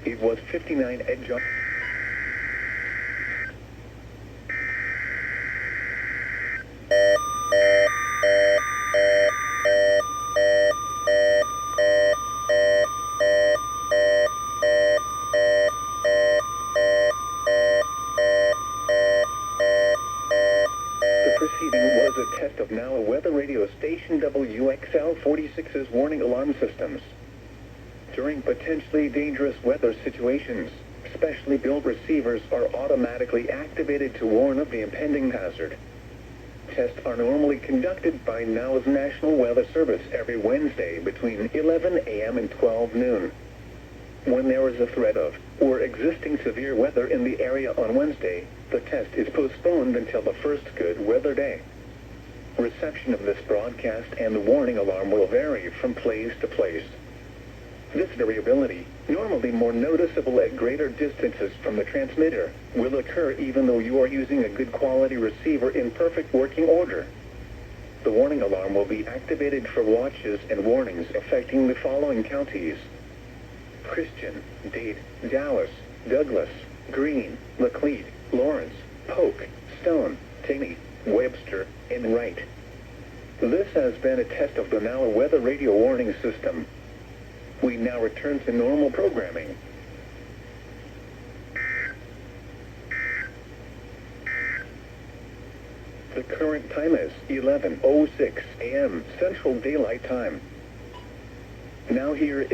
It was 59 edge on. The proceeding was a test of now a weather radio station WXL46's warning alarm systems. During potentially dangerous weather situations, specially built receivers are automatically activated to warn of the impending hazard. Tests are normally conducted by NOW's National Weather Service every Wednesday between 11 a.m. and 12 noon. When there is a threat of or existing severe weather in the area on Wednesday, the test is postponed until the first good weather day. Reception of this broadcast and the warning alarm will vary from place to place. This variability, normally more noticeable at greater distances from the transmitter, will occur even though you are using a good quality receiver in perfect working order. The warning alarm will be activated for watches and warnings affecting the following counties: Christian, Dade, Dallas, Douglas, Greene, Laclede, Lawrence, Polk, Stone, Taney, Webster, and Wright. This has been a test of the NOW weather radio warning system. We now return to normal programming. The current time is 11:06 a.m. Central Daylight Time. Now here is